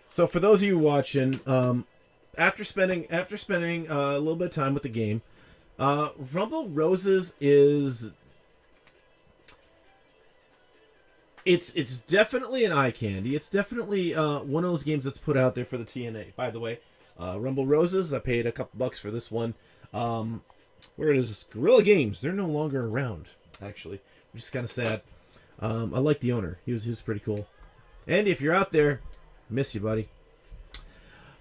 So for those of you watching, after spending a little bit of time with the game, Rumble Roses is it's definitely an eye candy. It's definitely one of those games that's put out there for the TNA. By the way, Rumble Roses, I paid a couple bucks for this one. Where it is, Guerrilla Games, they're no longer around, actually, which is kind of sad. I like the owner. He was pretty cool. Andy, if you're out there, miss you, buddy.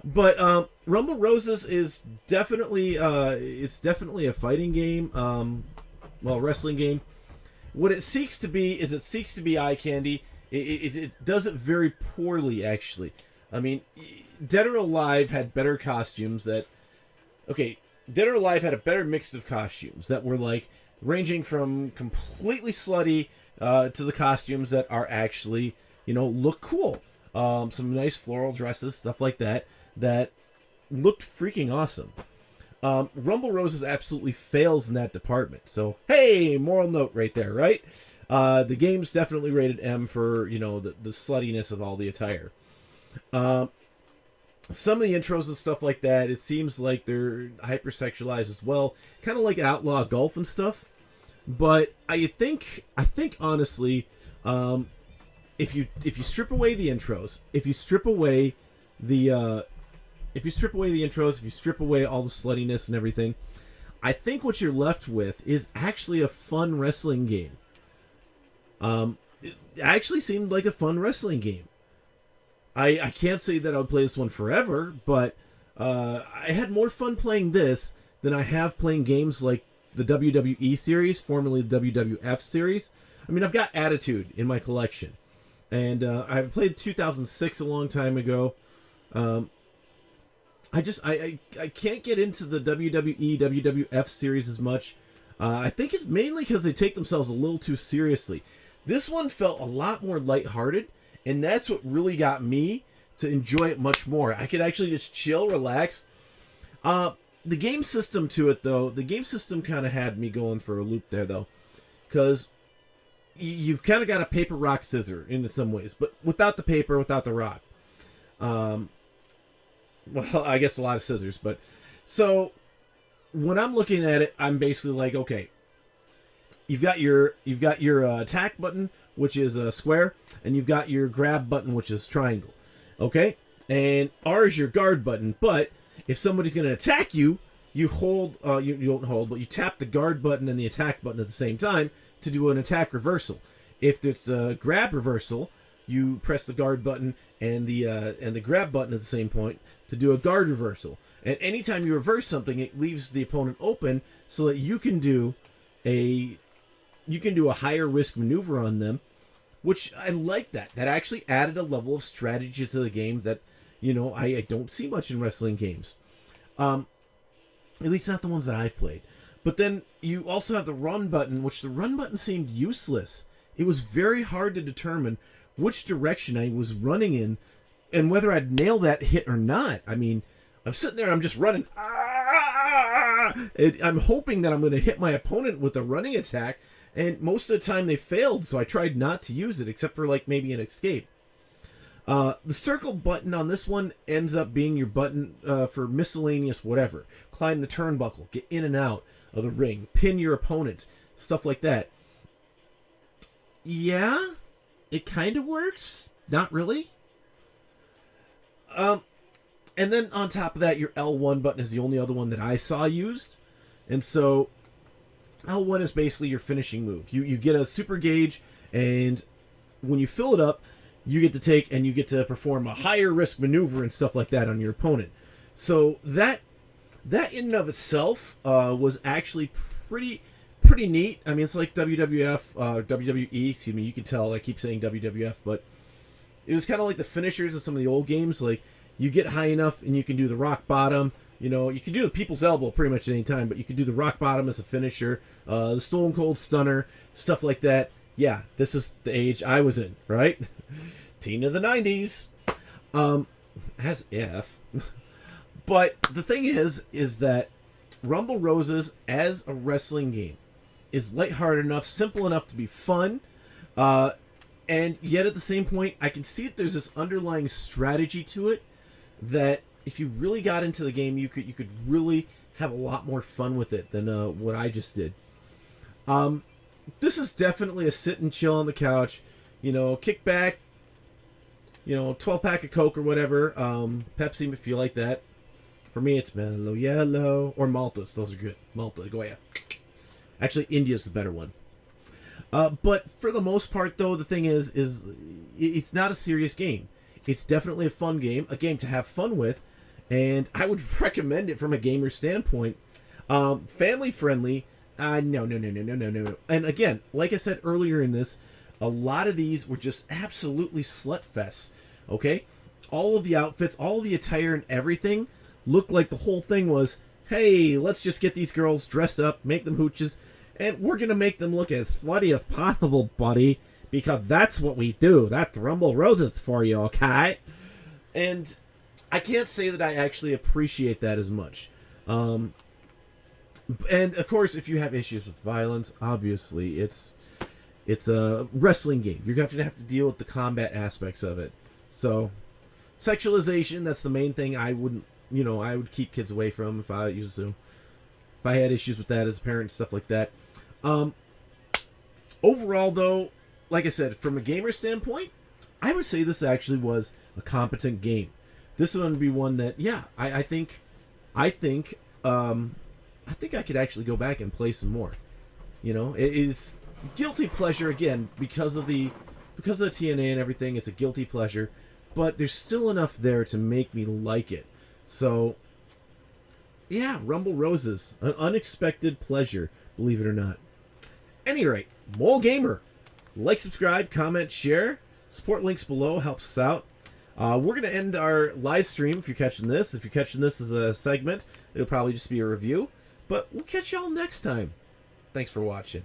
But Rumble Roses is definitely it's definitely a fighting game, wrestling game. What it seeks to be is it seeks to be eye candy. It does it very poorly, actually. I mean, Dead or Alive had better costumes Dead or Alive had a better mix of costumes that were like ranging from completely slutty to the costumes that are actually, look cool. Some nice floral dresses, stuff like that looked freaking awesome. Rumble Roses absolutely fails in that department. So, hey, moral note right there, right? The game's definitely rated M for, the sluttiness of all the attire. Some of the intros and stuff like that, it seems like they're hypersexualized as well. Kind of like Outlaw Golf and stuff. But I think honestly, if you strip away the intros, if you strip away the intros, if you strip away all the sluttiness and everything, I think what you're left with is actually a fun wrestling game. It actually seemed like a fun wrestling game. I can't say that I would play this one forever, but I had more fun playing this than I have playing games like the WWE series, formerly the WWF series. I mean, I've got Attitude in my collection, and I played 2006 a long time ago. I can't get into the WWE, WWF series as much. I think it's mainly because they take themselves a little too seriously. This one felt a lot more lighthearted, and that's what really got me to enjoy it much more. I could actually just chill, relax. The game system to it, though, the game system kind of had me going for a loop there, though. Because you've kind of got a paper, rock, scissor in some ways, but without the paper, without the rock. Well, I guess a lot of scissors, but so when I'm looking at it, I'm basically like, okay, you've got your attack button, which is a square, and you've got your grab button, which is triangle. Okay, and R is your guard button. But if somebody's going to attack you, you hold, you don't hold, but you tap the guard button and the attack button at the same time to do an attack reversal. If it's a grab reversal, you press the guard button and the grab button at the same point to do a guard reversal. And anytime you reverse something, it leaves the opponent open so that you can do a higher risk maneuver on them, which I like that. That actually added a level of strategy to the game that, I don't see much in wrestling games. At least not the ones that I've played. But then you also have the run button, which the run button seemed useless. It was very hard to determine which direction I was running in and whether I'd nail that hit or not. I mean, I'm sitting there, I'm just running. And I'm hoping that I'm going to hit my opponent with a running attack, and most of the time they failed, so I tried not to use it, except for like maybe an escape. The circle button on this one ends up being your button for miscellaneous whatever. Climb the turnbuckle, get in and out of the ring, pin your opponent, stuff like that. Yeah, it kind of works. Not really. And then on top of that, your L1 button is the only other one that I saw used. And so L1 is basically your finishing move. You get a super gauge, and when you fill it up, you get to perform a higher risk maneuver and stuff like that on your opponent. So that in and of itself was actually pretty neat. I mean, it's like WWE, excuse me. You can tell I keep saying WWF, but it was kind of like the finishers of some of the old games. Like, you get high enough and you can do the rock bottom. You can do the people's elbow pretty much at any time, but you can do the rock bottom as a finisher, the Stone Cold Stunner, stuff like that. Yeah, this is the age I was in, right? Teen of the 90s. As if. But the thing is that Rumble Roses as a wrestling game is lighthearted enough, simple enough to be fun. And yet at the same point, I can see that there's this underlying strategy to it that if you really got into the game, you could really have a lot more fun with it than what I just did. This is definitely a sit and chill on the couch, kick back, 12-pack of Coke or whatever, Pepsi if you like that. For me, it's Mellow Yellow or Maltas. Those are good. Malta, go ahead. Actually, India's the better one. But for the most part, though, the thing is it's not a serious game. It's definitely a fun game, a game to have fun with, and I would recommend it from a gamer standpoint. Family friendly. No. And again, like I said earlier in this, a lot of these were just absolutely slut fests. Okay, all of the outfits, all of the attire, and everything looked like the whole thing was, hey, let's just get these girls dressed up, make them hooches, and we're gonna make them look as slutty as possible, buddy, because that's what we do. That's Rumble Roses for you, okay? And I can't say that I actually appreciate that as much. And of course, if you have issues with violence, obviously it's a wrestling game. You're going to have to deal with the combat aspects of it. So, sexualization, that's the main thing I wouldn't, I would keep kids away from if I used to. If I had issues with that as a parent, stuff like that. Overall, though, like I said, from a gamer standpoint, I would say this actually was a competent game. This one would be one that, yeah, I think I could actually go back and play some more. It is guilty pleasure again because of the TNA and everything. It's a guilty pleasure, but there's still enough there to make me like it. So, yeah, Rumble Roses, an unexpected pleasure, believe it or not. Any rate, moralgamer, like, subscribe, comment, share. Support links below helps us out. We're going to end our live stream if you're catching this. If you're catching this as a segment, it'll probably just be a review. But we'll catch y'all next time. Thanks for watching.